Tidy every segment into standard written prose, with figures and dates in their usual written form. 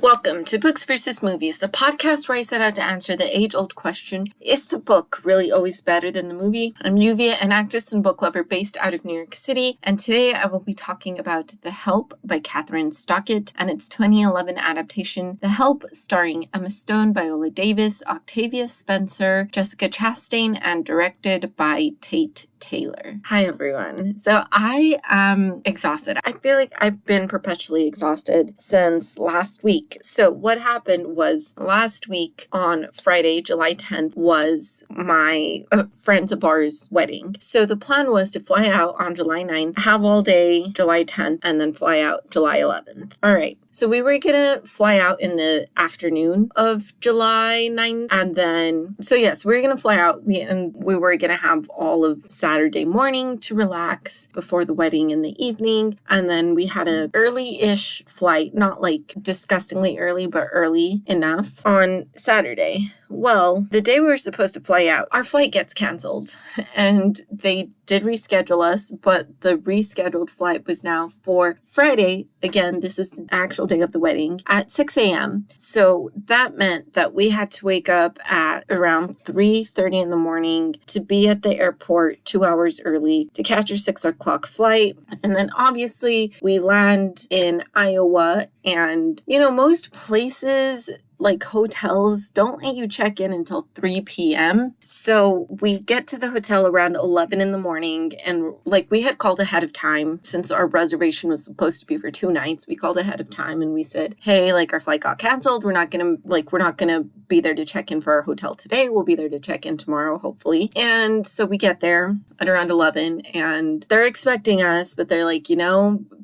Welcome to Books vs. Movies, the podcast where I set out to answer the age-old question, is the book really always better than the movie? I'm Lluvia, an actress and book lover based out of New York City, and today I will be talking about The Help by Kathryn Stockett and its 2011 adaptation, The Help, starring Emma Stone, Viola Davis, Octavia Spencer, Jessica Chastain, and directed by Tate Taylor. Hi everyone. So I am exhausted. I feel like I've been perpetually exhausted since last week. So what happened was last week on Friday, July 10th, was my friend of ours wedding. So the plan was to fly out on July 9th, have all day July 10th, and then fly out July 11th. All right. So we were going to fly out in the afternoon of July 9th. And then, we were going to fly out. We were going to have all of Saturday morning to relax before the wedding in the evening. And then we had a early-ish flight, not like disgustingly early, but early enough on Saturday. Well, the day we were supposed to fly out, our flight gets canceled and they did reschedule us, but the rescheduled flight was now for Friday. Again, this is the actual day of the wedding at 6 a.m. So that meant that we had to wake up at around 3:30 in the morning to be at the airport 2 hours early to catch a 6 o'clock flight. And then obviously we land in Iowa and, most places like hotels don't let you check in until 3 p.m. So we get to the hotel around 11 in the morning and we had called ahead of time since our reservation was supposed to be for 2 nights. We called ahead of time and we said, hey, our flight got canceled. We're not going to be there to check in for our hotel today. We'll be there to check in tomorrow, hopefully. And so we get there at around 11 and they're expecting us, but they're like,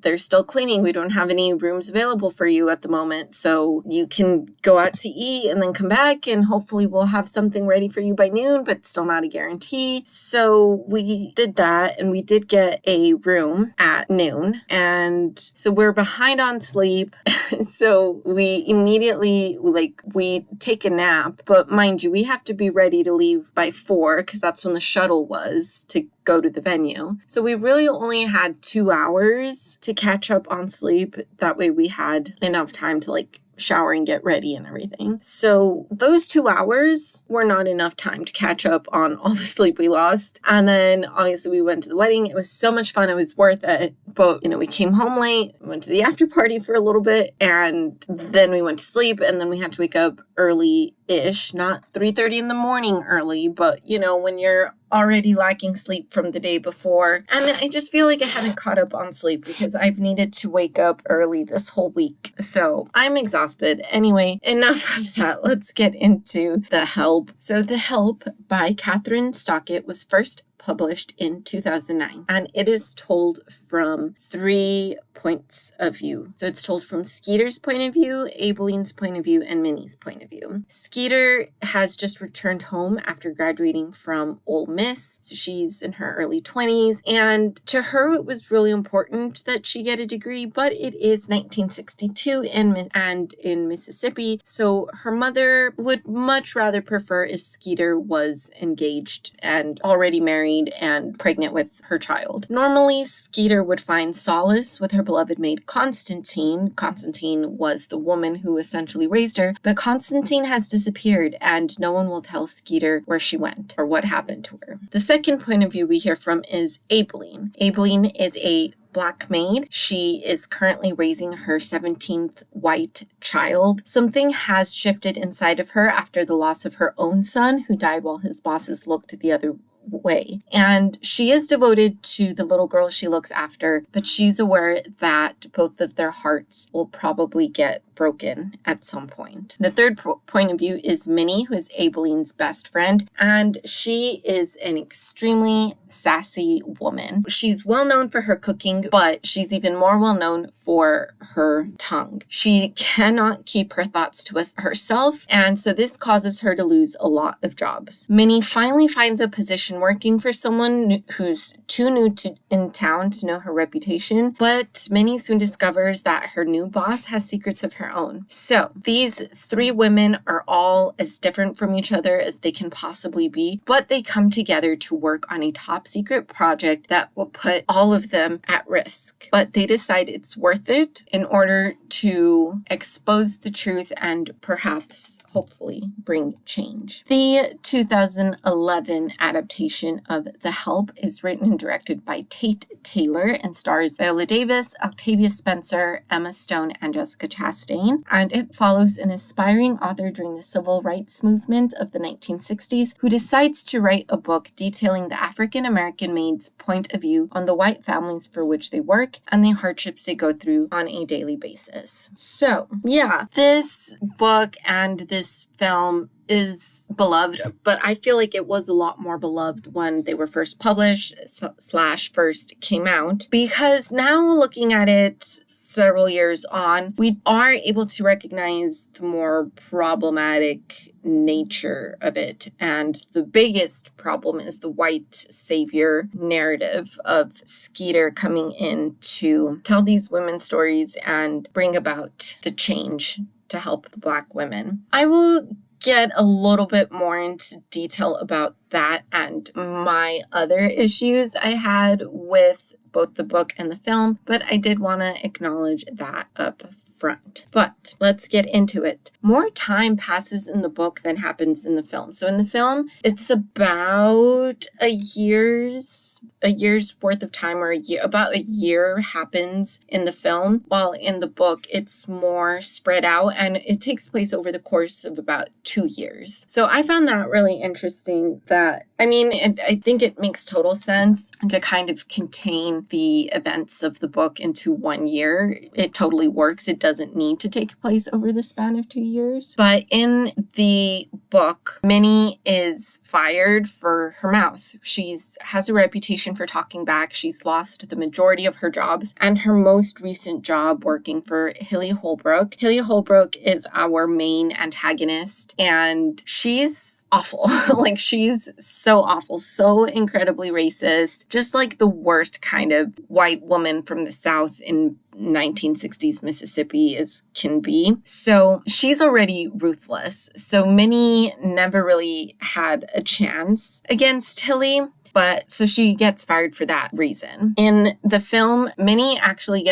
they're still cleaning. We don't have any rooms available for you at the moment. So you can go out to eat and then come back and hopefully we'll have something ready for you by noon, but still not a guarantee. So we did that and we did get a room at noon. And so we're behind on sleep. So we immediately, we take a nap, but mind you, we have to be ready to leave by 4 because that's when the shuttle was to go to the venue. So we really only had 2 hours to catch up on sleep. That way we had enough time to shower and get ready and everything. So those 2 hours were not enough time to catch up on all the sleep we lost. And then obviously we went to the wedding. It was so much fun. It was worth it. But, we came home late, went to the after party for a little bit, and then we went to sleep, and then we had to wake up early-ish, not 3:30 in the morning early, but, when you're already lacking sleep from the day before. And I just feel like I haven't caught up on sleep because I've needed to wake up early this whole week. So I'm exhausted. Anyway, enough of that. Let's get into The Help. So The Help by Kathryn Stockett was first published in 2009, and it is told from 3 points of view. So it's told from Skeeter's point of view, Aibeleen's point of view, and Minny's point of view. Skeeter has just returned home after graduating from Ole Miss, so she's in her early 20s, and to her it was really important that she get a degree, but it is 1962 and in Mississippi, so her mother would much rather prefer if Skeeter was engaged and already married and pregnant with her child. Normally, Skeeter would find solace with her beloved maid Constantine. Constantine was the woman who essentially raised her, but Constantine has disappeared and no one will tell Skeeter where she went or what happened to her. The second point of view we hear from is Aibeleen. Aibeleen is a Black maid. She is currently raising her 17th white child. Something has shifted inside of her after the loss of her own son, who died while his bosses looked the other way. And she is devoted to the little girl she looks after, but she's aware that both of their hearts will probably get broken at some point. The third point of view is Minny, who is Aibeleen's best friend, and she is an extremely sassy woman. She's well known for her cooking, but she's even more well known for her tongue. She cannot keep her thoughts to herself, and so this causes her to lose a lot of jobs. Minny finally finds a position working for someone who's too new in town to know her reputation, but Minny soon discovers that her new boss has secrets of her own. So these three women are all as different from each other as they can possibly be, but they come together to work on a top secret project that will put all of them at risk. But they decide it's worth it in order to expose the truth and perhaps, hopefully, bring change. The 2011 adaptation of The Help is written and directed by Tate Taylor and stars Viola Davis, Octavia Spencer, Emma Stone, and Jessica Chastain. And it follows an aspiring author during the civil rights movement of the 1960s who decides to write a book detailing the African American maids' point of view on the white families for which they work and the hardships they go through on a daily basis. So, yeah, this book and this film is beloved, but I feel like it was a lot more beloved when they were first published / first came out, because now looking at it several years on, we are able to recognize the more problematic nature of it. And the biggest problem is the white savior narrative of Skeeter coming in to tell these women's stories and bring about the change to help the Black women. I will get a little bit more into detail about that and my other issues I had with both the book and the film, but I did want to acknowledge that up front. But let's get into it. More time passes in the book than happens in the film. So in the film, it's about a year's worth of time, or about a year happens in the film, while in the book it's more spread out and it takes place over the course of about 2 years. So I found that really interesting. I think it makes total sense to kind of contain the events of the book into 1 year. It totally works. It doesn't need to take place over the span of 2 years. But in the book, Minny is fired for her mouth. She has a reputation for talking back. She's lost the majority of her jobs, and her most recent job working for Hilly Holbrook. Hilly Holbrook is our main antagonist, and she's awful. Like, she's so awful, so incredibly racist, just like the worst kind of white woman from the South in 1960s Mississippi can be. So she's already ruthless. So Minny never really had a chance against Hilly. But so she gets fired for that reason. In the film, Minny actually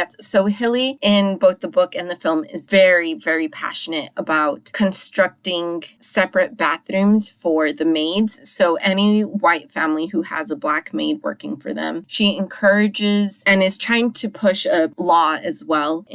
Hilly in both the book and the film is very, very passionate about constructing separate bathrooms for the maids. So any white family who has a Black maid working for them, she encourages and is trying to push a law as well,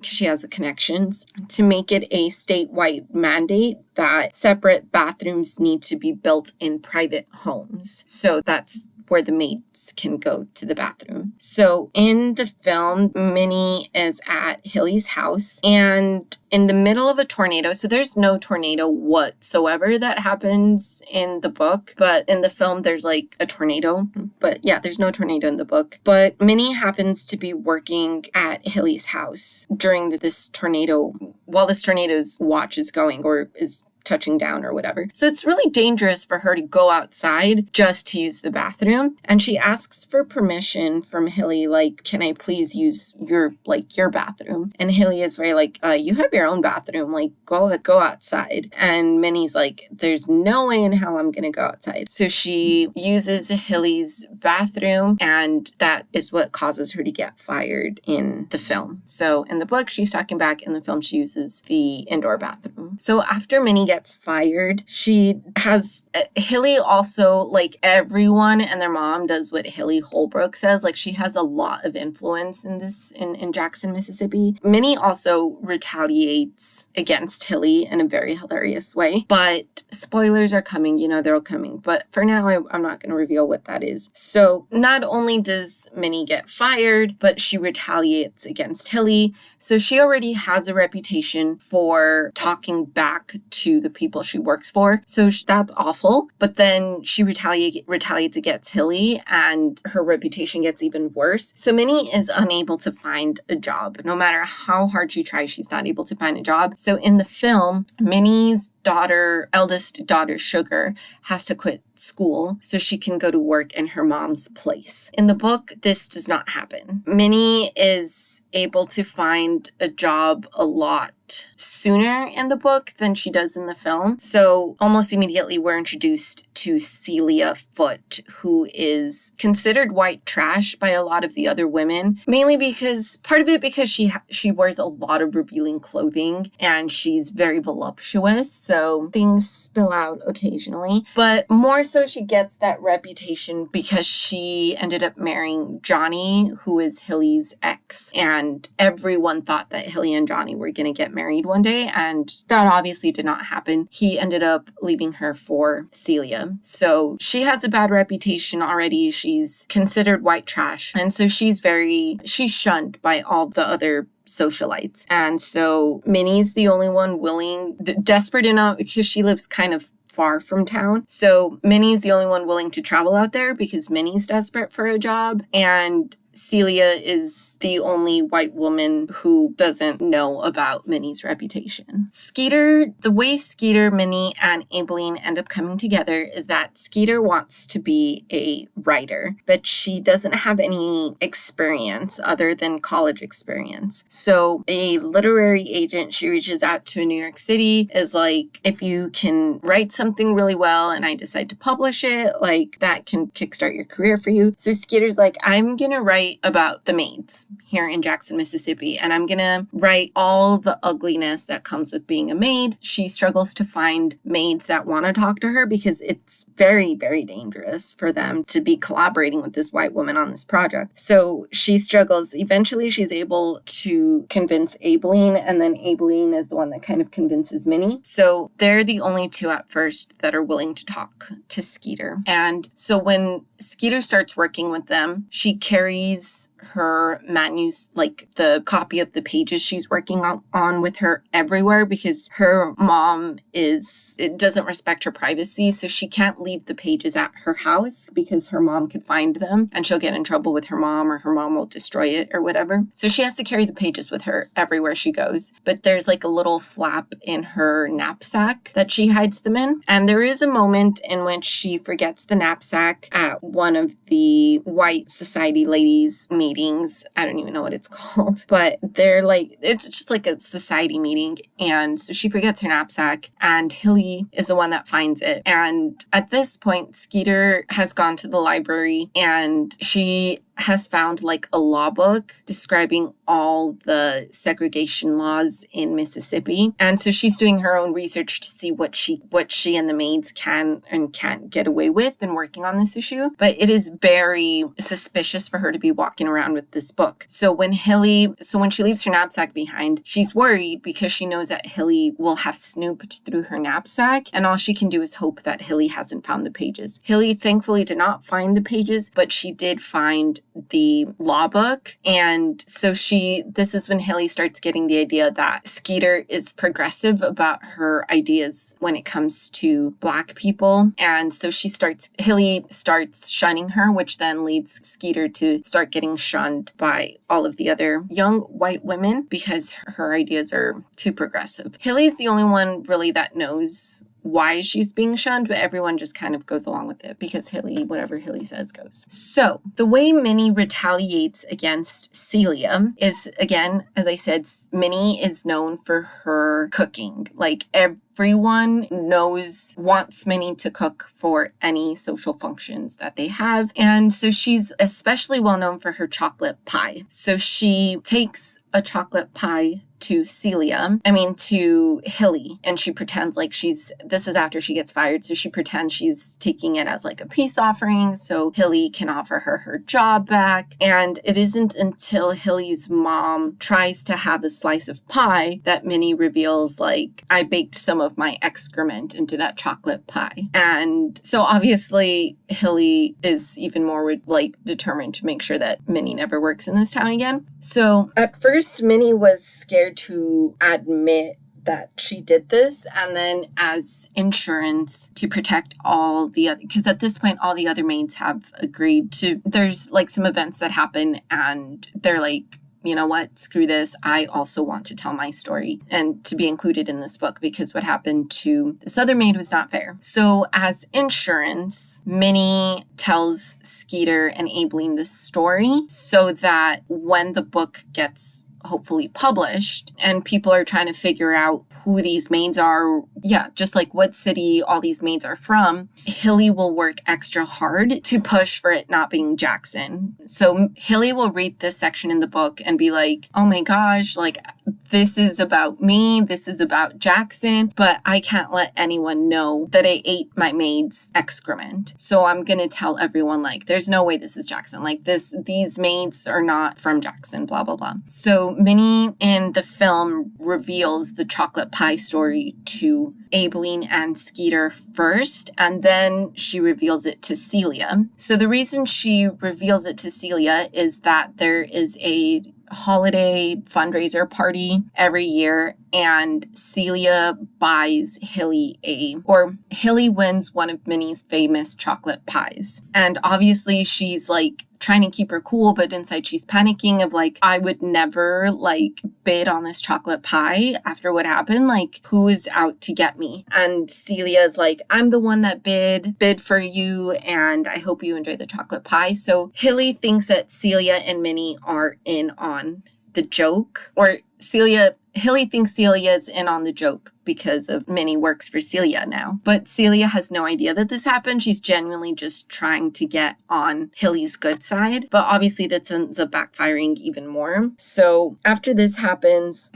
she has the connections, to make it a statewide mandate that separate bathrooms need to be built in private homes. So that's where the maids can go to the bathroom. So in the film, Minny is at Hilly's house and in the middle of a tornado. So there's no tornado whatsoever that happens in the book, but in the film there's like a tornado. But yeah, there's no tornado in the book. But Minny happens to be working at Hilly's house during this tornado, while this tornado's watch is going or is touching down or whatever. So it's really dangerous for her to go outside just to use the bathroom. And she asks for permission from Hilly, like, can I please use your bathroom? And Hilly is very like, you have your own bathroom, like go outside. And Minny's like, there's no way in hell I'm gonna go outside. So she uses Hilly's bathroom, and that is what causes her to get fired in the film. So in the book, she's talking back. In the film, she uses the indoor bathroom. So after Minny gets fired, Hilly also, like, everyone and their mom does what Hilly Holbrook says. Like, she has a lot of influence in Jackson, Mississippi. Minny also retaliates against Hilly in a very hilarious way. But spoilers are coming, they're all coming. But for now, I'm not going to reveal what that is. So not only does Minny get fired, but she retaliates against Hilly. So she already has a reputation for talking back to the people she works for. So that's awful. But then she retaliates against Hilly, and her reputation gets even worse. So Minny is unable to find a job. No matter how hard she tries, she's not able to find a job. So in the film, Minny's eldest daughter, Sugar, has to quit school so she can go to work in her mom's place. In the book, this does not happen. Minnie is able to find a job a lot sooner in the book than she does in the film. So almost immediately we're introduced to Celia Foote, who is considered white trash by a lot of the other women, mainly because she wears a lot of revealing clothing and she's very voluptuous, so things spill out occasionally. But more so she gets that reputation because she ended up marrying Johnny, who is Hilly's ex, and everyone thought that Hilly and Johnny were going to get married one day, and that obviously did not happen. He ended up leaving her for Celia. So she has a bad reputation already. She's considered white trash. And so she's shunned by all the other socialites. And so Minnie's the only one desperate enough, because she lives kind of far from town. So Minnie's the only one willing to travel out there because Minnie's desperate for a job. And Celia is the only white woman who doesn't know about Minnie's reputation. The way Skeeter, Minnie, and Aibileen end up coming together is that Skeeter wants to be a writer, but she doesn't have any experience other than college experience. So a literary agent she reaches out to in New York City is like, if you can write something really well and I decide to publish it, like that can kickstart your career for you. So Skeeter's like, I'm going to write about the maids here in Jackson, Mississippi, and I'm gonna write all the ugliness that comes with being a maid. She struggles to find maids that want to talk to her because it's very, very dangerous for them to be collaborating with this white woman on this project. So she struggles. Eventually, she's able to convince Aibileen, and then Aibileen is the one that kind of convinces Minnie. So they're the only two at first that are willing to talk to Skeeter. And so when Skeeter starts working with them, she carries her the copy of the pages she's working on with her everywhere because her mom doesn't respect her privacy, so she can't leave the pages at her house because her mom could find them and she'll get in trouble with her mom, or her mom will destroy it or whatever. So she has to carry the pages with her everywhere she goes. But there's like a little flap in her knapsack that she hides them in. And there is a moment in which she forgets the knapsack at one of the white society ladies meetings. I don't even know what it's called, but it's just like a society meeting. And so she forgets her knapsack and Hilly is the one that finds it. And at this point, Skeeter has gone to the library and she has found like a law book describing all the segregation laws in Mississippi. And so she's doing her own research to see what she and the maids can and can't get away with in working on this issue. But it is very suspicious for her to be walking around with this book. So when she leaves her knapsack behind, she's worried because she knows that Hilly will have snooped through her knapsack, and all she can do is hope that Hilly hasn't found the pages. Hilly thankfully did not find the pages, but she did find the law book. And so this is when Hilly starts getting the idea that Skeeter is progressive about her ideas when it comes to Black people. And so Hilly starts shunning her, which then leads Skeeter to start getting shunned by all of the other young white women because her ideas are too progressive. Hilly's the only one really that knows why she's being shunned, but everyone just kind of goes along with it because whatever Hilly says goes. So the way Minnie retaliates against Celia is, again, as I said, Minnie is known for her cooking. Like everyone wants Minnie to cook for any social functions that they have. And so she's especially well known for her chocolate pie. So she takes a chocolate pie to Hilly, and she pretends like this is after she gets fired, so she pretends she's taking it as like a peace offering so Hilly can offer her job back. And it isn't until Hilly's mom tries to have a slice of pie that Minnie reveals, like, I baked some of my excrement into that chocolate pie. And so obviously Hilly is even more determined to make sure that Minnie never works in this town again. So at first Minnie was scared to admit that she did this, and then as insurance to protect all the other, because at this point all the other maids have agreed to, there's like some events that happen and they're like, you know what, screw this. I also want to tell my story and to be included in this book because what happened to this other maid was not fair. So as insurance, Minny tells Skeeter and Aileen this story so that when the book gets hopefully published and people are trying to figure out who these maids are, just like what city all these maids are from, Hilly will work extra hard to push for it not being Jackson. So Hilly will read this section in the book and be like, oh my gosh, like this is about me, this is about Jackson, but I can't let anyone know that I ate my maid's excrement. So I'm gonna tell everyone like, there's no way this is Jackson. Like these maids are not from Jackson, blah, blah, blah. So Minny in the film reveals the chocolate pie story to Aileen and Skeeter first, and then she reveals it to Celia. So the reason she reveals it to Celia is that there is a holiday fundraiser party every year, and Celia buys Hilly Hilly wins one of Minnie's famous chocolate pies. And obviously she's like trying to keep her cool, but inside she's panicking of like, I would never like bid on this chocolate pie after what happened. Like, who is out to get me? And Celia's like, I'm the one that bid for you, and I hope you enjoy the chocolate pie. So Hilly thinks that Celia and Minny are in on the joke, or Hilly thinks Celia's in on the joke because of Minny works for Celia now. But Celia has no idea that this happened. She's genuinely just trying to get on Hilly's good side. But obviously that ends up backfiring even more. So after this happens,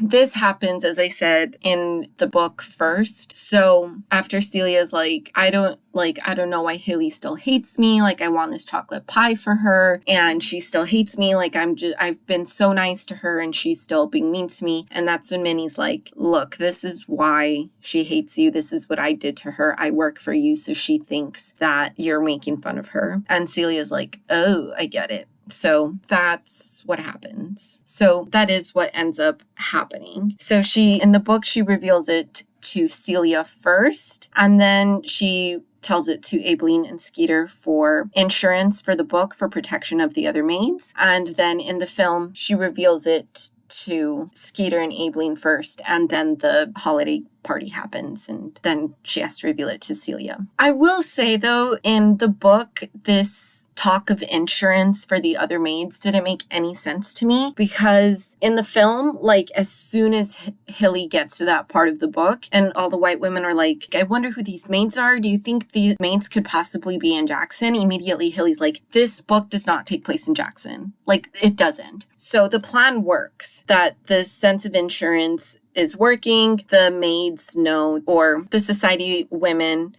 as I said, in the book first. So after Celia's like, I don't know why Hilly still hates me. Like, I want this chocolate pie for her, and she still hates me. Like, I've been so nice to her, and she's still being mean to me. And that's when Minnie's like, look, this is why she hates you. This is what I did to her. I work for you, so she thinks that you're making fun of her. And Celia's like, oh, I get it. So that's what happens. So that is what ends up happening. So in the book, she reveals it to Celia first, and then she tells it to Aileen and Skeeter for insurance for the book for protection of the other maids. And then in the film, she reveals it to Skeeter and Aileen first, and then the holiday party happens, and then she has to reveal it to Celia. I will say, though, in the book, this talk of insurance for the other maids didn't make any sense to me, because in the film, like, as soon as Hilly gets to that part of the book, and all the white women are like, I wonder who these maids are. Do you think the maids could possibly be in Jackson? Immediately, Hilly's like, this book does not take place in Jackson. Like, it doesn't. So the plan works, that the sense of insurance is working. The maids know, or the society women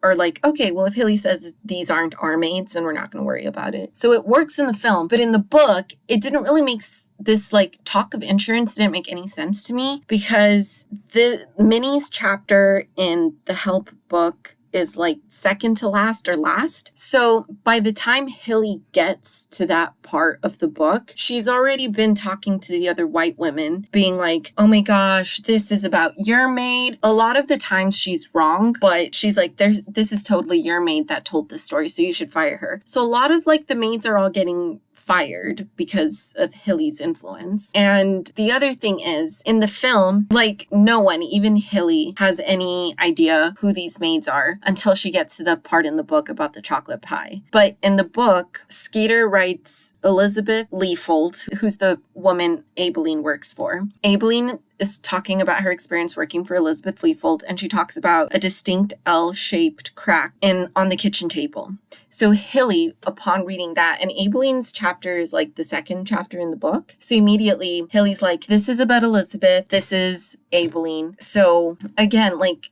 are like, okay, well, if Hilly says these aren't our maids, then we're not going to worry about it. So it works in the film, but in the book, it didn't really make this like talk of insurance didn't make any sense to me, because the Minnie's chapter in the Help book is like second to last or last. So by the time Hilly gets to that part of the book, she's already been talking to the other white women, being like, oh my gosh, this is about your maid. A lot of the times she's wrong, but she's like, this is totally your maid that told this story, so you should fire her. So a lot of like the maids are all getting fired because of Hilly's influence. And the other thing is, in the film, like, no one, even Hilly, has any idea who these maids are until she gets to the part in the book about the chocolate pie. But in the book, Skeeter writes Elizabeth Leafold, who's the woman Aileen works for. Aileen is talking about her experience working for Elizabeth Leafold, and she talks about a distinct L-shaped crack on the kitchen table. So Hilly, upon reading that, and Aileen's chapter is like the second chapter in the book. So immediately Hilly's like, this is about Elizabeth, this is Aileen. So again, like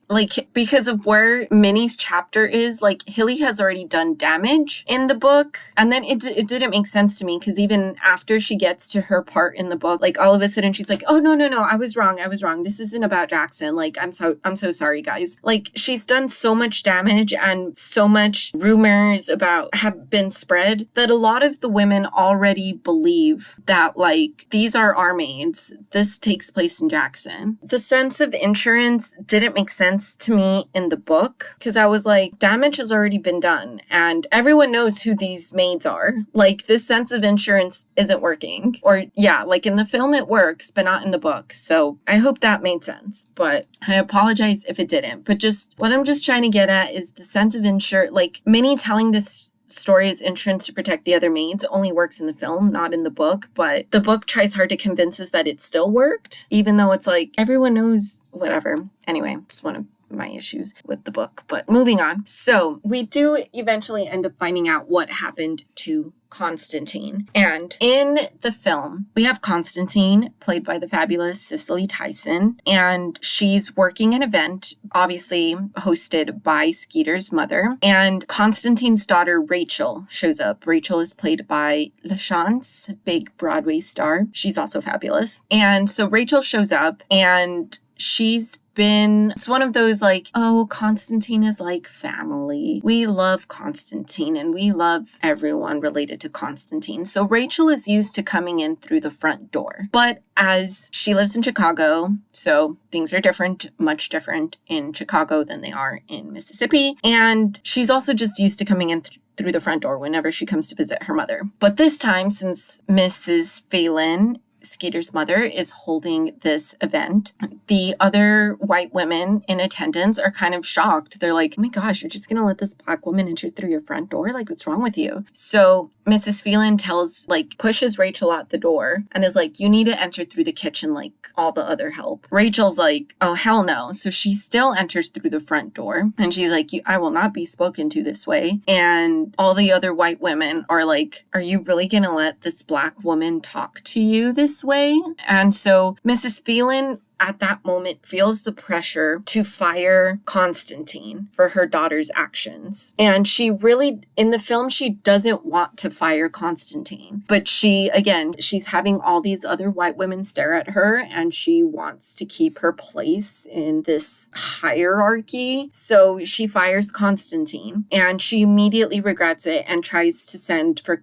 because of where Minnie's chapter is, like Hilly has already done damage in the book. And then it didn't make sense to me, because even after she gets to her part in the book, like all of a sudden she's like, oh, no, I was wrong. This isn't about Jackson. Like, I'm so sorry, guys. Like, she's done so much damage and so much rumors about have been spread that a lot of the women already believe that, like, these are our maids. This takes place in Jackson. The sense of insurance didn't make sense to me in the book because I was like, damage has already been done and everyone knows who these maids are. Like, this sense of insurance isn't working. Or yeah, like in the film it works, but not in the book. So I hope that made sense, but I apologize if it didn't. But just what I'm just trying to get at is the sense of like Minny telling this story as insurance to protect the other maids only works in the film, not in the book. But the book tries hard to convince us that it still worked, even though it's like everyone knows whatever. Anyway, it's one of my issues with the book, but moving on. So we do eventually end up finding out what happened to Constantine. And in the film, we have Constantine, played by the fabulous Cicely Tyson, and she's working an event, obviously hosted by Skeeter's mother, and Constantine's daughter, Rachel, shows up. Rachel is played by LaChance, big Broadway star. She's also fabulous. And so Rachel shows up, and it's one of those like, oh, Constantine is like family. We love Constantine and we love everyone related to Constantine. So Rachel is used to coming in through the front door. But as she lives in Chicago, so things are different, much different in Chicago than they are in Mississippi. And she's also just used to coming in through the front door whenever she comes to visit her mother. But this time, since Mrs. Phelan, Skeeter's mother, is holding this event, the other white women in attendance are kind of shocked. They're like, oh my gosh, you're just gonna let this Black woman enter through your front door? Like, what's wrong with you? So Mrs. Phelan pushes Rachel out the door and is like, you need to enter through the kitchen like all the other help. Rachel's like, oh, hell no. So she still enters through the front door and she's like, I will not be spoken to this way. And all the other white women are like, are you really gonna let this Black woman talk to you this way? And so Mrs. Phelan at that moment feels the pressure to fire Constantine for her daughter's actions. And she really, in the film, she doesn't want to fire Constantine. But she's having all these other white women stare at her and she wants to keep her place in this hierarchy. So she fires Constantine and she immediately regrets it and tries to send for,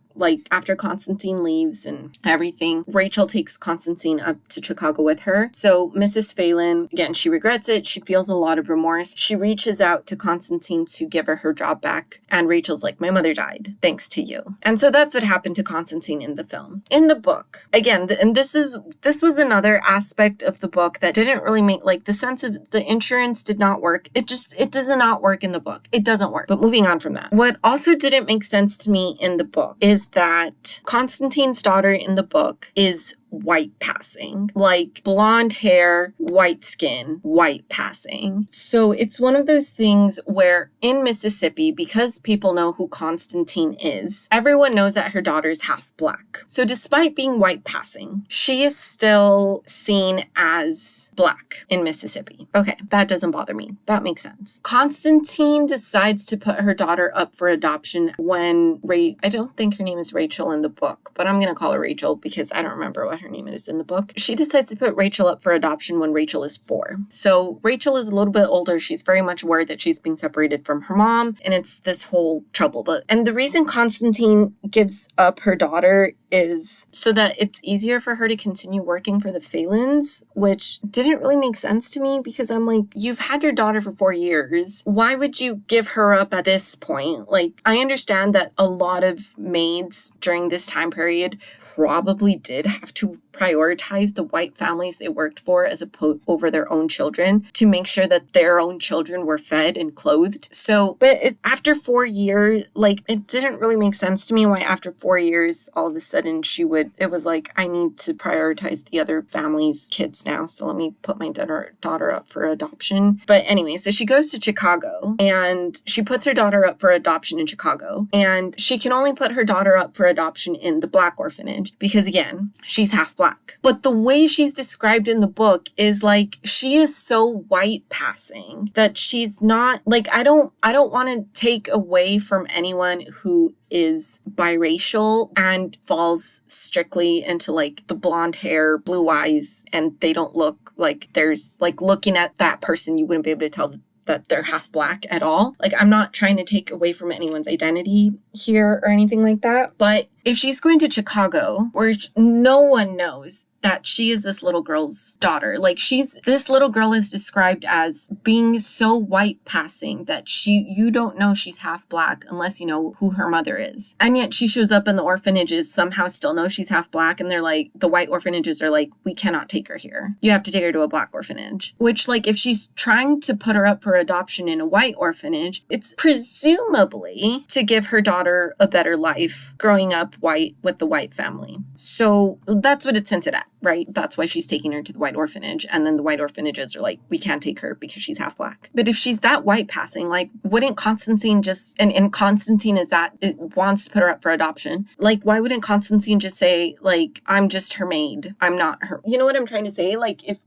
after Constantine leaves and everything, Rachel takes Constantine up to Chicago with her. So Mrs. Phelan, again, she regrets it. She feels a lot of remorse. She reaches out to Constantine to give her job back. And Rachel's like, my mother died, thanks to you. And so that's what happened to Constantine in the film. In the book, again, and this was another aspect of the book that didn't really make, the sense of the insurance did not work. It does not work in the book. It doesn't work. But moving on from that, what also didn't make sense to me in the book is that Constantine's daughter in the book is white passing, like blonde hair, white skin, white passing. So it's one of those things where in Mississippi, because people know who Constantine is, everyone knows that her daughter is half Black. So despite being white passing, she is still seen as Black in Mississippi. Okay, that doesn't bother me. That makes sense. Constantine decides to put her daughter up for adoption when I don't think her name is Rachel in the book, but I'm going to call her Rachel because I don't remember what her name is in the book. She decides to put Rachel up for adoption when Rachel is 4. So Rachel is a little bit older. She's very much aware that she's being separated from her mom, and it's this whole trouble. And the reason Constantine gives up her daughter is so that it's easier for her to continue working for the Phelans, which didn't really make sense to me because I'm like, you've had your daughter for 4 years. Why would you give her up at this point? I understand that a lot of maids during this time period probably did have to prioritize the white families they worked for as opposed over their own children to make sure that their own children were fed and clothed. So, but after 4 years, it didn't really make sense to me why after 4 years, all of a sudden it was like, I need to prioritize the other family's kids now. So let me put my daughter up for adoption. But anyway, so she goes to Chicago and she puts her daughter up for adoption in Chicago, and she can only put her daughter up for adoption in the Black orphanage. orphanage because, again, she's half Black. But the way she's described in the book is like she is so white passing that she's not like, I don't want to take away from anyone who is biracial and falls strictly into like the blonde hair, blue eyes, and they don't look like there's like looking at that person, you wouldn't be able to tell that they're half Black at all. Like, I'm not trying to take away from anyone's identity here or anything like that. But if she's going to Chicago, where no one knows that she is this little girl's daughter, like this little girl is described as being so white passing that you don't know she's half Black unless you know who her mother is. And yet she shows up in the orphanages, somehow still know she's half Black, and they're like, the white orphanages are like, we cannot take her here. You have to take her to a Black orphanage. Which, like, if she's trying to put her up for adoption in a white orphanage, it's presumably to give her daughter a better life growing up white with the white family. So that's what it's hinted at, right? That's why she's taking her to the white orphanage. And then the white orphanages are like, we can't take her because she's half Black. But if she's that white passing, like, wouldn't Constantine just, and Constantine is that, it wants to put her up for adoption. Like, why wouldn't Constantine just say, like, I'm just her maid. I'm not her. You know what I'm trying to say? Like, if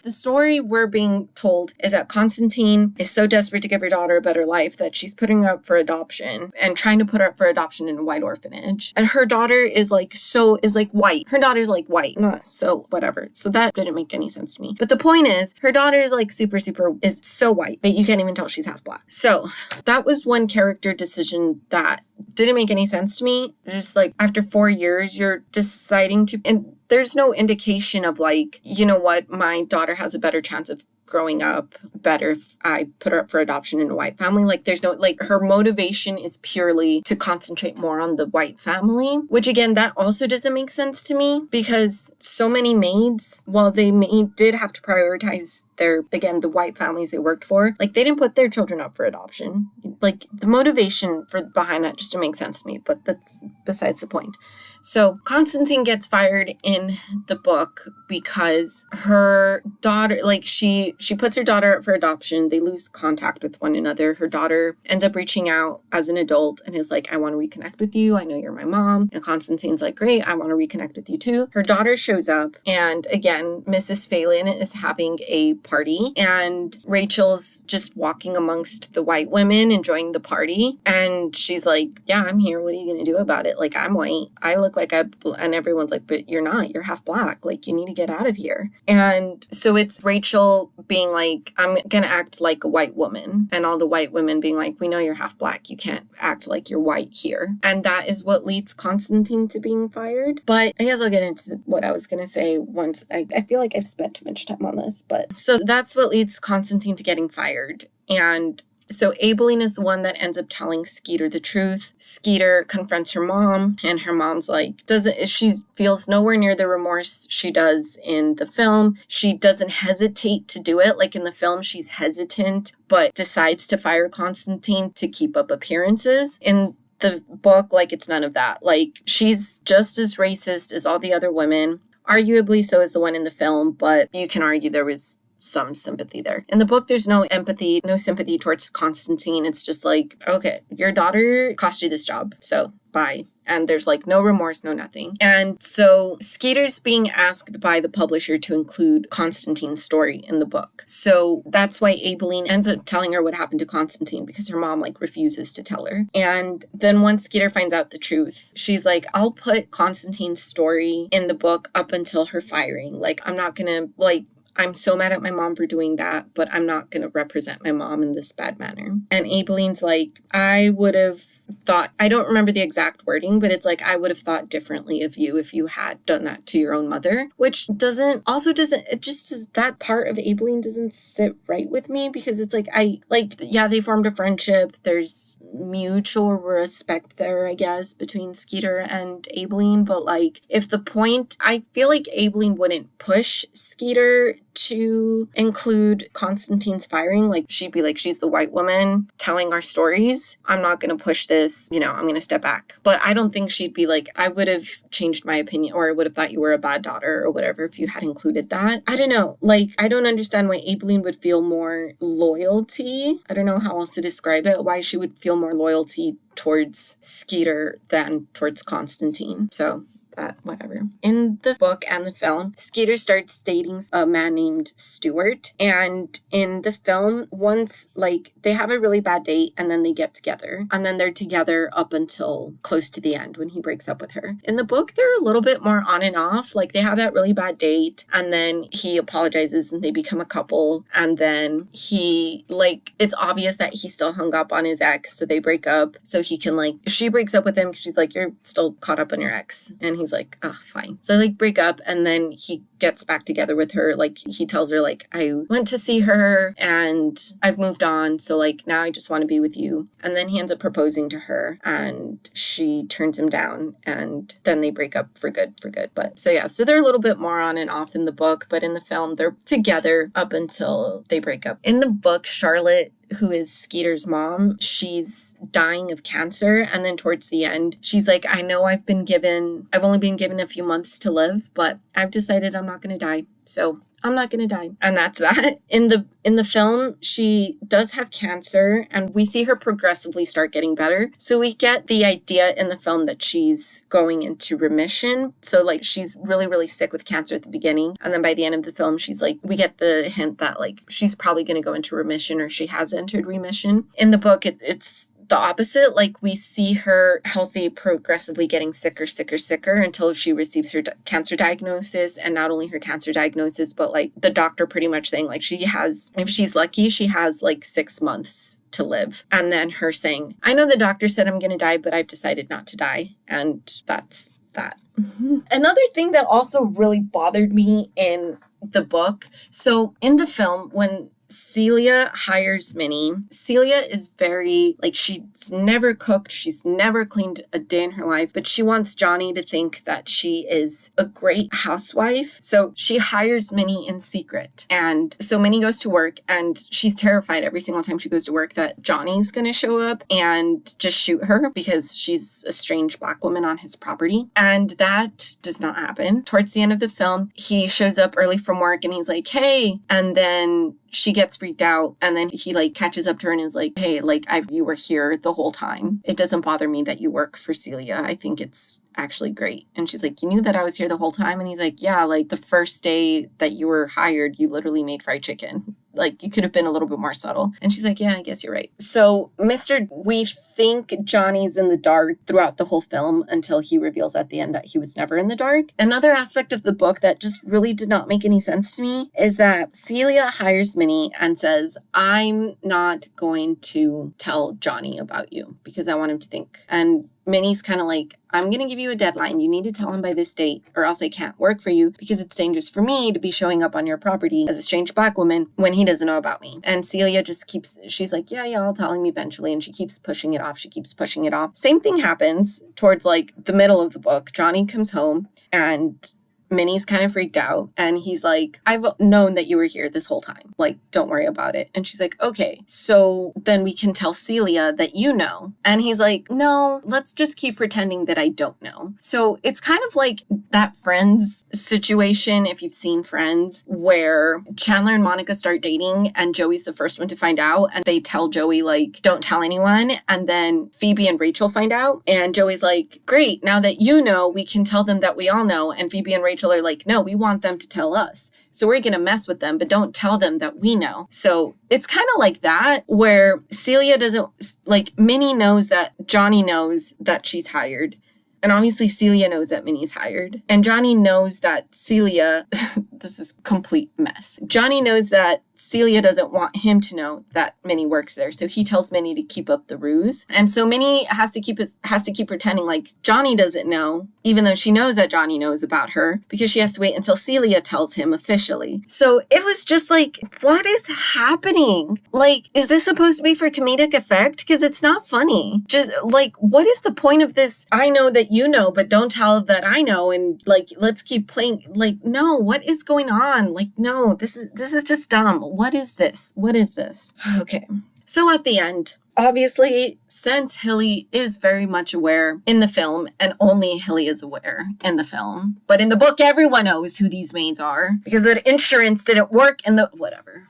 the story we're being told is that Constantine is so desperate to give her daughter a better life that she's putting her up for adoption and trying to put her up for adoption in a white orphanage. And her daughter is white. Her daughter's like white. So whatever. So that didn't make any sense to me. But the point is, her daughter is like is so white that you can't even tell she's half Black. So that was one character decision that didn't make any sense to me. Just like, after 4 years, you're deciding to, and there's no indication of like, you know what, my daughter has a better chance of growing up better if I put her up for adoption in a white family. Like, there's no, like, her motivation is purely to concentrate more on the white family, which again, that also doesn't make sense to me because so many maids, while they did have to prioritize the white families they worked for, like, they didn't put their children up for adoption. Like, the motivation behind that just didn't make sense to me, but that's besides the point. So Constantine gets fired in the book because her daughter, like, she puts her daughter up for adoption. They lose contact with one another. Her daughter ends up reaching out as an adult and is like, I want to reconnect with you. I know you're my mom. And Constantine's like, great, I want to reconnect with you too. Her daughter shows up, and again, Mrs. Phelan is having a party, and Rachel's just walking amongst the white women enjoying the party. And she's like, yeah, I'm here. What are you going to do about it? Like, I'm white. I look like and everyone's like, but you're not. You're half Black. Like, you need to get out of here. And so it's Rachel being like, I'm going to act like a white woman. And all the white women being like, we know you're half Black. You can't act like you're white here. And that is what leads Constantine to being fired. But I guess I'll get into what I was going to say once. I feel like I've spent too much time on this. But so that's what leads Constantine to getting fired. And so Aibileen is the one that ends up telling Skeeter the truth. Skeeter confronts her mom, and her mom's like, she feels nowhere near the remorse she does in the film. She doesn't hesitate to do it. Like, in the film, she's hesitant, but decides to fire Constantine to keep up appearances. In the book, like, it's none of that. Like, she's just as racist as all the other women. Arguably so is the one in the film, but you can argue there was some sympathy there. In the book, there's no empathy, no sympathy towards Constantine. It's just like, okay, your daughter cost you this job, so bye. And there's like no remorse, no nothing. And so Skeeter's being asked by the publisher to include Constantine's story in the book. So that's why Aibileen ends up telling her what happened to Constantine, because her mom like refuses to tell her. And then once Skeeter finds out the truth, she's like, I'll put Constantine's story in the book up until her firing. Like, I'm not gonna, like, I'm so mad at my mom for doing that, but I'm not going to represent my mom in this bad manner. And Aibileen's like, I would have thought, I don't remember the exact wording, but it's like, I would have thought differently of you if you had done that to your own mother, which it just is, that part of Aibileen doesn't sit right with me, because it's like, yeah, they formed a friendship. There's mutual respect there, I guess, between Skeeter and Aibileen. But like, I feel like Aibileen wouldn't push Skeeter to include Constantine's firing. Like, she'd be like, she's the white woman telling our stories. I'm not going to push this, I'm going to step back. But I don't think she'd be like, I would have changed my opinion, or I would have thought you were a bad daughter or whatever if you had included that. I don't know. Like, I don't understand why Aibileen would feel more loyalty. I don't know how else to describe it. Why she would feel more loyalty towards Skeeter than towards Constantine. So that, whatever. In the book and the film, Skeeter starts dating a man named Stuart. And in the film, once, like, they have a really bad date and then they get together. And then they're together up until close to the end when he breaks up with her. In the book, they're a little bit more on and off. Like, they have that really bad date and then he apologizes and they become a couple. And then he, like, it's obvious that he still hung up on his ex. So they break up. So he can, like, she breaks up with him because she's like, you're still caught up on your ex. And he's like, oh, fine. So, like, break up. And then he gets back together with her. Like, he tells her, like, I went to see her and I've moved on. So, like, now I just want to be with you. And then he ends up proposing to her and she turns him down and then they break up for good. But so, yeah, so they're a little bit more on and off in the book, but in the film, they're together up until they break up. In the book, Charlotte, who is Skeeter's mom, she's dying of cancer. And then towards the end, she's like, I know I've only been given a few months to live, but I've decided I'm not going to die. So I'm not going to die. And that's that. In the film, she does have cancer and we see her progressively start getting better. So we get the idea in the film that she's going into remission. So, like, she's really, really sick with cancer at the beginning. And then by the end of the film, she's like, we get the hint that, like, she's probably going to go into remission or she has entered remission. In the book, it's the opposite. Like, we see her healthy, progressively getting sicker until she receives her cancer diagnosis. And not only her cancer diagnosis, but, like, the doctor pretty much saying, like, she has, if she's lucky, she has like 6 months to live. And then her saying, I know the doctor said I'm going to die, but I've decided not to die. And that's that. Another thing that also really bothered me in the book. So in the film, when Celia hires Minny, Celia is very, like, she's never cooked, she's never cleaned a day in her life, but she wants Johnny to think that she is a great housewife. So she hires Minny in secret. And so Minny goes to work and she's terrified every single time she goes to work that Johnny's going to show up and just shoot her because she's a strange Black woman on his property. And that does not happen. Towards the end of the film, he shows up early from work and he's like, hey, and then she gets freaked out and then he, like, catches up to her and is like, hey, like, you were here the whole time. It doesn't bother me that you work for Celia. I think it's actually great. And she's like, you knew that I was here the whole time? And he's like, yeah, like, the first day that you were hired, you literally made fried chicken. Like, you could have been a little bit more subtle. And she's like, yeah, I guess you're right. So we think Johnny's in the dark throughout the whole film until he reveals at the end that he was never in the dark. Another aspect of the book that just really did not make any sense to me is that Celia hires Minny and says, I'm not going to tell Johnny about you because I want him to think. And Minnie's kind of like, I'm going to give you a deadline. You need to tell him by this date or else I can't work for you because it's dangerous for me to be showing up on your property as a strange Black woman when he doesn't know about me. And Celia just she's like, yeah, I'll tell him eventually. And she keeps pushing it off. Same thing happens towards, like, the middle of the book. Johnny comes home and Minnie's kind of freaked out and he's like, I've known that you were here this whole time. Like, don't worry about it. And she's like, okay, so then we can tell Celia that you know. And he's like, no, let's just keep pretending that I don't know. So it's kind of like that Friends situation, if you've seen Friends, where Chandler and Monica start dating and Joey's the first one to find out and they tell Joey, like, don't tell anyone. And then Phoebe and Rachel find out and Joey's like, great, now that you know, we can tell them that we all know. And Phoebe and Rachel are like, no, we want them to tell us. So we're going to mess with them, but don't tell them that we know. So it's kind of like that, where Celia doesn't, like, Minny knows that Johnny knows that she's hired. And obviously Celia knows that Minnie's hired. And Johnny knows that Celia, this is complete mess. Johnny knows that Celia doesn't want him to know that Minny works there. So he tells Minny to keep up the ruse. And so Minny has to keep pretending like Johnny doesn't know, even though she knows that Johnny knows about her, because she has to wait until Celia tells him officially. So it was just like, what is happening? Like, is this supposed to be for comedic effect? Because it's not funny. Just like, what is the point of this? I know that you know, but don't tell that I know. And like, let's keep playing. Like, no, what is going on? Like, no, this is just dumb. What is this? Okay. So at the end, obviously, since Hilly is very much aware in the film, and only Hilly is aware in the film, but in the book, everyone knows who these maids are because the insurance didn't work and whatever.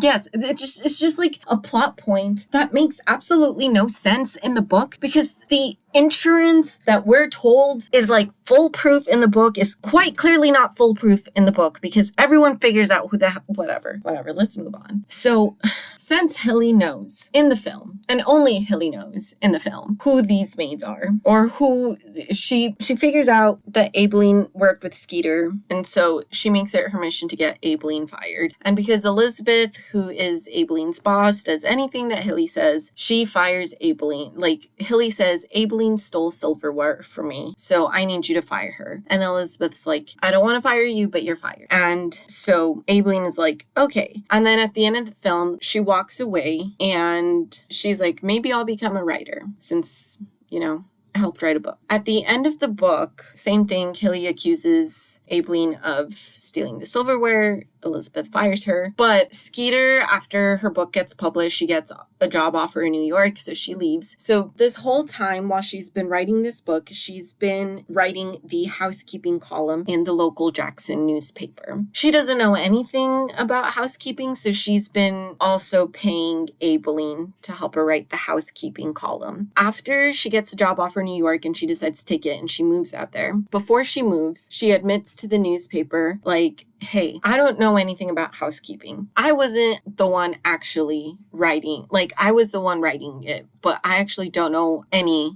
Yes, it's just like a plot point that makes absolutely no sense in the book because the insurance that we're told is like foolproof in the book is quite clearly not foolproof in the book because everyone figures out who the whatever, let's move on. So since Hilly knows in the film, and only Hilly knows in the film, who these maids are, or who she figures out that Aibileen worked with Skeeter, and so she makes it her mission to get Aibileen fired. And because Elizabeth, who is Aibeleen's boss, does anything that Hilly says, she fires Aibileen. Like, Hilly says, Aibileen stole silverware from me, so I need you to fire her. And Elizabeth's like, I don't want to fire you, but you're fired. And so Aibileen is like, okay. And then at the end of the film, she walks away and she's like, maybe I'll become a writer since, I helped write a book. At the end of the book, same thing, Hilly accuses Aibileen of stealing the silverware. Elizabeth fires her. But Skeeter, after her book gets published, she gets a job offer in New York, so she leaves. So this whole time while she's been writing this book, she's been writing the housekeeping column in the local Jackson newspaper. She doesn't know anything about housekeeping, so she's been also paying Aibileen to help her write the housekeeping column. After she gets a job offer in New York and she decides to take it and she moves out there, before she moves, she admits to the newspaper, like, hey, I don't know anything about housekeeping. I wasn't the one actually writing, I was the one writing it, but I actually don't know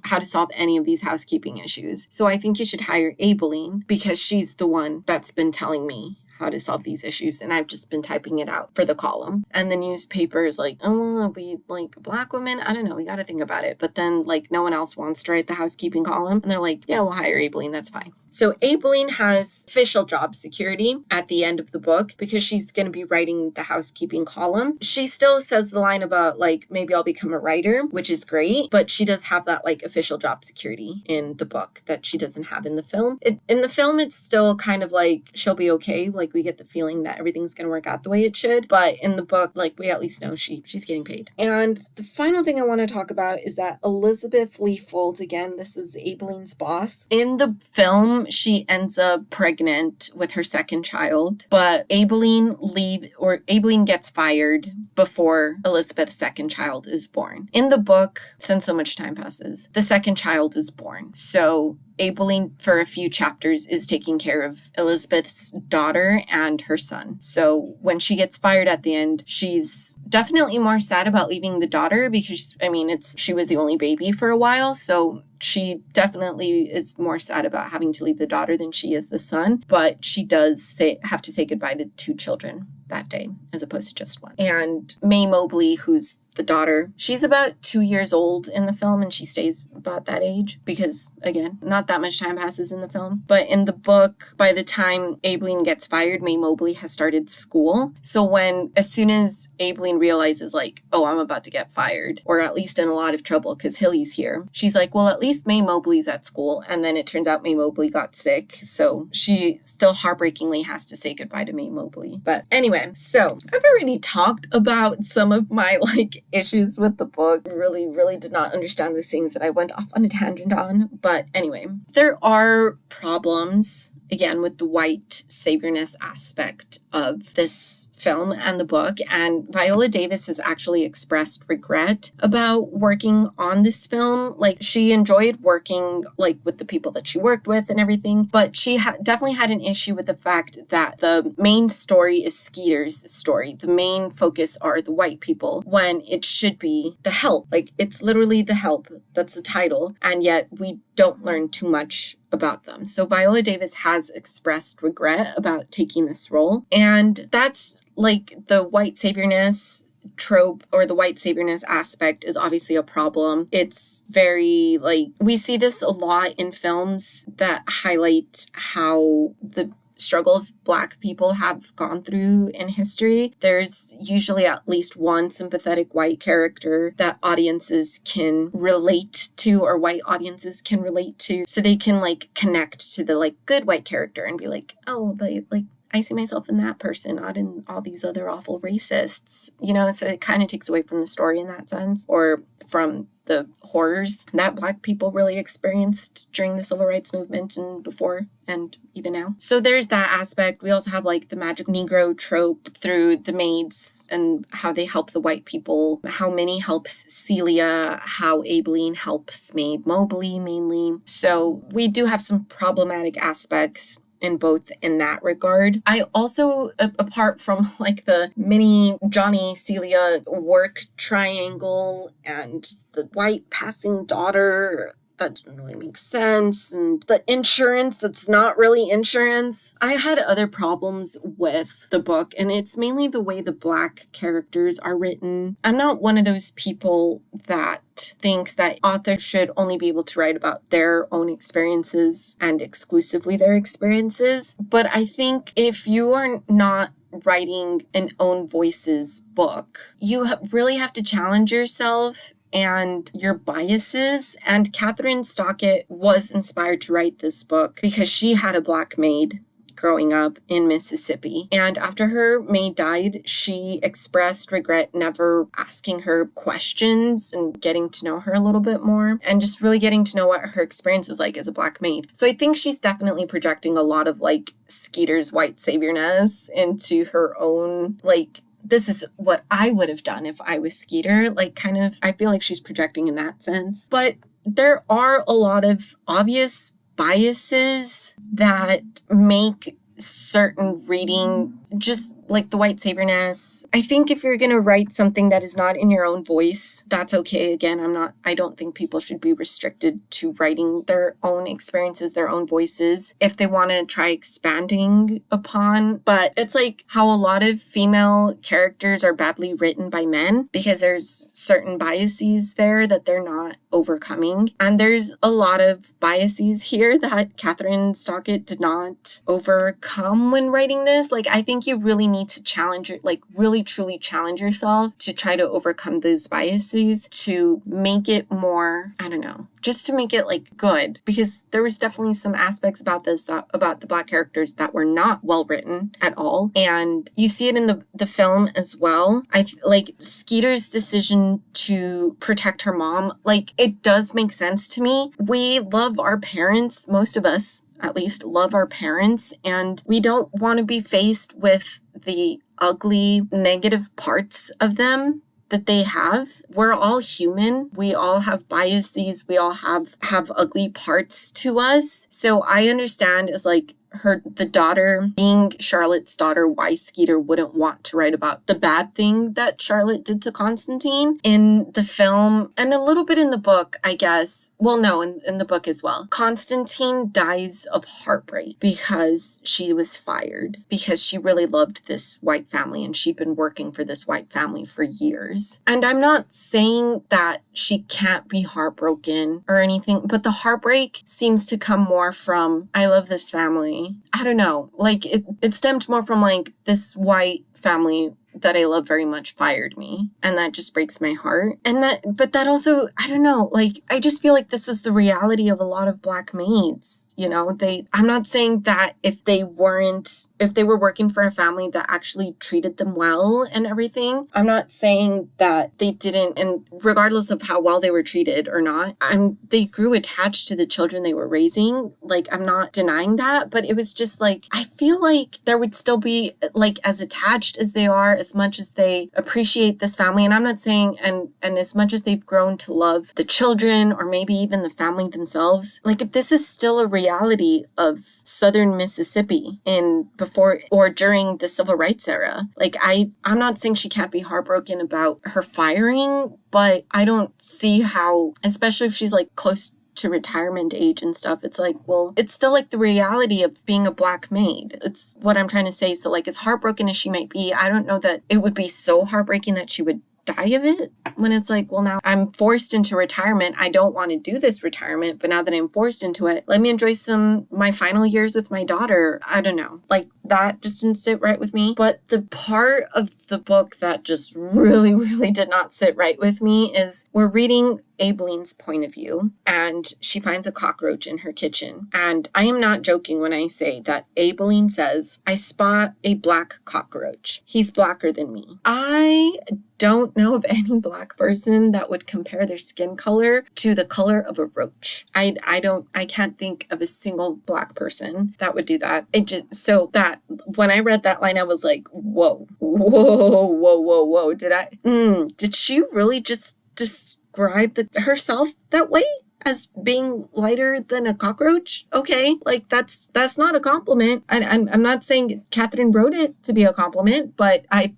how to solve any of these housekeeping issues. So I think you should hire Aibileen because she's the one that's been telling me how to solve these issues, and I've just been typing it out for the column. And the newspaper is like, oh, we Black women? I don't know, we got to think about it. But then no one else wants to write the housekeeping column, and they're like, yeah, we'll hire Aibileen, that's fine. So Aibileen has official job security at the end of the book because she's going to be writing the housekeeping column. She still says the line about maybe I'll become a writer, which is great, but she does have that official job security in the book that she doesn't have in the film. In the film, it's still kind of she'll be okay. We get the feeling that everything's going to work out the way it should. But in the book, we at least know she's getting paid. And the final thing I want to talk about is that Elizabeth Leafold, again, this is Aibileen's boss. In the film, she ends up pregnant with her second child, but Aibileen gets fired before Elizabeth's second child is born. In the book, since so much time passes, the second child is born. So Aibileen, for a few chapters, is taking care of Elizabeth's daughter and her son. So when she gets fired at the end, she's definitely more sad about leaving the daughter because, she was the only baby for a while. So she definitely is more sad about having to leave the daughter than she is the son. But she does have to say goodbye to 2 children that day as opposed to just 1. And May Mobley, who's the daughter, she's about 2 years old in the film and she stays about that age because, again, not that much time passes in the film. But in the book, by the time Aibileen gets fired, May Mobley has started school. So as soon as Aibileen realizes oh, I'm about to get fired, or at least in a lot of trouble because Hilly's here, she's like, well, at least May Mobley's at school. And then it turns out May Mobley got sick. So she still heartbreakingly has to say goodbye to May Mobley. But anyway, so I've already talked about some of my issues with the book. Really did not understand those things that I went off on a tangent on. But anyway, there are problems, again, with the white saviorness aspect of this film and the book, and Viola Davis has actually expressed regret about working on this film. She enjoyed working with the people that she worked with and everything, but she definitely had an issue with the fact that the main story is Skeeter's story. The main focus are the white people when it should be the help. It's literally the help. That's the title, and yet we don't learn too much about them. So Viola Davis has expressed regret about taking this role, and that's the white saviorness trope or the white saviorness aspect is obviously a problem. It's very we see this a lot in films that highlight how the struggles Black people have gone through in history. There's usually at least one sympathetic white character that audiences can relate to, or white audiences can relate to, so they can connect to the good white character and be oh, I see myself in that person, not in all these other awful racists, so it kind of takes away from the story in that sense, or from the horrors that Black people really experienced during the civil rights movement and before and even now. So there's that aspect. We also have like the magic Negro trope through the maids and how they help the white people, how Minny helps Celia, how Aibileen helps Maid Mobley mainly. So we do have some problematic aspects in both in that regard. I also, apart from like the Minny, Johnny, Celia work triangle and the white passing daughter, that didn't really make sense, and the insurance that's not really insurance. I had other problems with the book, and it's mainly the way the Black characters are written. I'm not one of those people that thinks that authors should only be able to write about their own experiences and exclusively their experiences. But I think if you are not writing an own voices book, you really have to challenge yourself and your biases. And Kathryn Stockett was inspired to write this book because she had a Black maid growing up in Mississippi. And after her maid died, she expressed regret never asking her questions and getting to know her a little bit more and just really getting to know what her experience was like as a Black maid. So I think she's definitely projecting a lot of like Skeeter's white saviorness into her own, like, this is what I would have done if I was Skeeter. Like, kind of, I feel like she's projecting in that sense. But there are a lot of obvious biases that make certain reading just like the white saviorness. I think if you're going to write something that is not in your own voice, that's okay. Again, I don't think people should be restricted to writing their own experiences, their own voices, if they want to try expanding upon. But it's like how a lot of female characters are badly written by men because there's certain biases there that they're not overcoming. And there's a lot of biases here that Kathryn Stockett did not overcome when writing this. Like, I think you really need to challenge it, like really truly challenge yourself to try to overcome those biases to make it more, I don't know, just to make it like good, because there was definitely some aspects about this, about the Black characters that were not well written at all. And you see it in the film as well. I like Skeeter's decision to protect her mom. Like, it does make sense to me. We love our parents, most of us at least love our parents, and we don't want to be faced with the ugly, negative parts of them that they have. We're all human. We all have biases. We all have ugly parts to us. So I understand as like the daughter, being Charlotte's daughter, why Skeeter wouldn't want to write about the bad thing that Charlotte did to Constantine in the film and a little bit in the book, I guess. Well, no, in the book as well. Constantine dies of heartbreak because she was fired because she really loved this white family and she'd been working for this white family for years. And I'm not saying that she can't be heartbroken or anything, but the heartbreak seems to come more from, I love this family. I don't know, like it stemmed more from like this white family that I love very much fired me, and that just breaks my heart. But that also, I don't know, like I just feel like this was the reality of a lot of Black maids, I'm not saying that if they were working for a family that actually treated them well and everything, I'm not saying that they didn't, and regardless of how well they were treated or not, they grew attached to the children they were raising. Like, I'm not denying that, but it was just like, I feel like there would still be like as attached as they are, as much as they appreciate this family. And I'm not saying, and as much as they've grown to love the children or maybe even the family themselves, like if this is still a reality of Southern Mississippi before or during the civil rights era, like I'm not saying she can't be heartbroken about her firing, but I don't see how, especially if she's like close to retirement age and stuff, it's like, well, it's still like the reality of being a Black maid. It's what I'm trying to say. So like, as heartbroken as she might be, I don't know that it would be so heartbreaking that she would die of it, when it's like, well, now I'm forced into retirement. I don't want to do this retirement, but now that I'm forced into it, let me enjoy my final years with my daughter. I don't know, like that just didn't sit right with me. But the part of the book that just really, really did not sit right with me is we're reading Aibelline's point of view, and she finds a cockroach in her kitchen. And I am not joking when I say that Aibelline says, "I spot a black cockroach. He's blacker than me." I don't know of any black person that would compare their skin color to the color of a roach. I can't think of a single black person that would do that. So that when I read that line, I was like, whoa. Did she really just describe herself that way? As being lighter than a cockroach? Okay, like that's not a compliment. I'm not saying Kathryn wrote it to be a compliment, but I've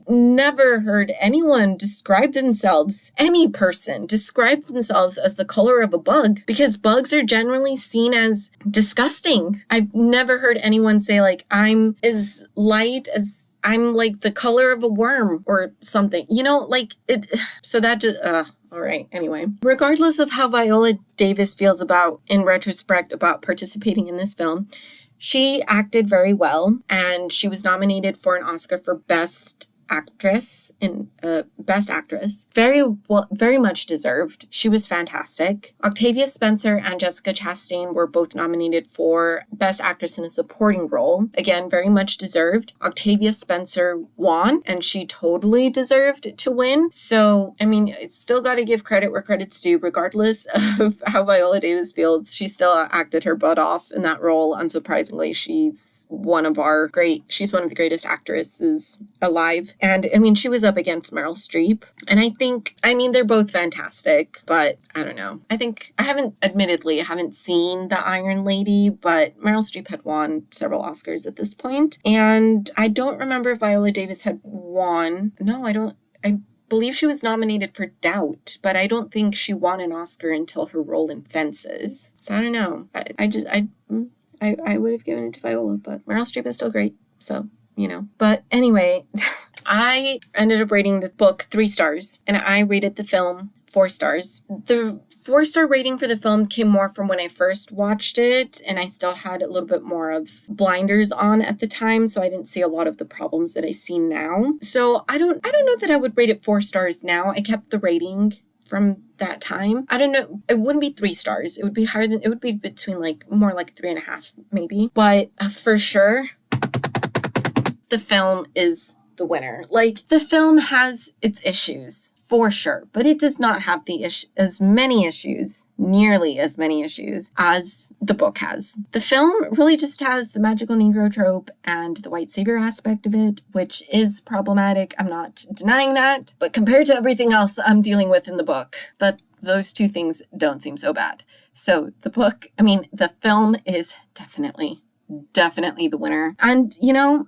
never heard anyone describe themselves, any person describe themselves as the color of a bug, because bugs are generally seen as disgusting. I've never heard anyone say like, I'm as light as, I'm like the color of a worm or something, like it. So that just, all right. Anyway, regardless of how Viola Davis feels in retrospect about participating in this film, she acted very well, and she was nominated for an Oscar for Best Actress. Very much deserved. She was fantastic. Octavia Spencer and Jessica Chastain were both nominated for Best Actress in a Supporting Role. Again, very much deserved. Octavia Spencer won, and she totally deserved to win. So, it's still got to give credit where credit's due, regardless of how Viola Davis feels. She still acted her butt off in that role. Unsurprisingly, she's one of the greatest actresses alive. And she was up against Meryl Streep. And I think, they're both fantastic, but I don't know. I haven't seen The Iron Lady, but Meryl Streep had won several Oscars at this point. And I don't remember if Viola Davis had won. No, I don't. I believe she was nominated for Doubt, but I don't think she won an Oscar until her role in Fences. So I don't know. I would have given it to Viola, but Meryl Streep is still great. So, But anyway, I ended up rating the book 3 stars, and I rated the film 4 stars. The 4-star rating for the film came more from when I first watched it, and I still had a little bit more of blinders on at the time, so I didn't see a lot of the problems that I see now. So I don't know that I would rate it 4 stars now. I kept the rating from that time. I don't know. It wouldn't be 3 stars. It would be higher than, it would be between more like 3.5 maybe. But for sure, the film is the winner. The film has its issues, for sure, but it does not have nearly as many issues as the book has. The film really just has the magical Negro trope and the white savior aspect of it, which is problematic. I'm not denying that, but compared to everything else I'm dealing with in the book, those 2 things don't seem so bad. So the film is definitely the winner. And,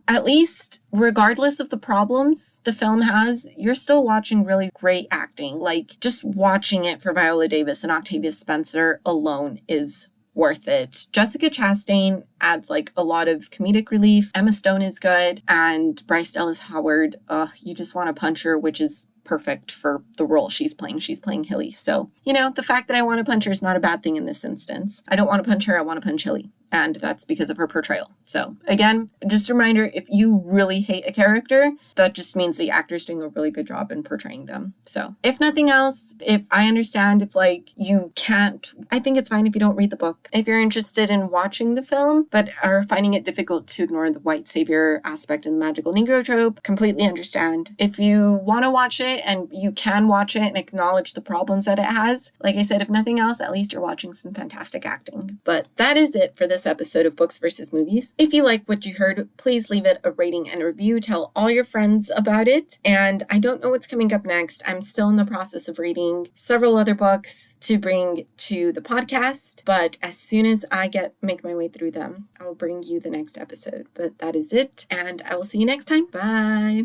at least regardless of the problems the film has, you're still watching really great acting. Just watching it for Viola Davis and Octavia Spencer alone is worth it. Jessica Chastain adds a lot of comedic relief. Emma Stone is good. And Bryce Dallas Howard, you just want to punch her, which is perfect for the role she's playing. She's playing Hilly. So, the fact that I want to punch her is not a bad thing in this instance. I don't want to punch her, I want to punch Hilly. And that's because of her portrayal. So again, just a reminder, if you really hate a character, that just means the actor's doing a really good job in portraying them. So if nothing else, if I understand if you can't, I think it's fine if you don't read the book. If you're interested in watching the film, but are finding it difficult to ignore the white savior aspect and the magical Negro trope, completely understand. If you want to watch it and you can watch it and acknowledge the problems that it has, like I said, if nothing else, at least you're watching some fantastic acting. But that is it for this episode of Books versus Movies. If you like what you heard, please leave it a rating and review. Tell all your friends about it. And I don't know what's coming up next. I'm still in the process of reading several other books to bring to the podcast, but as soon as I make my way through them, I'll bring you the next episode. But that is it, and I will see you next time. Bye.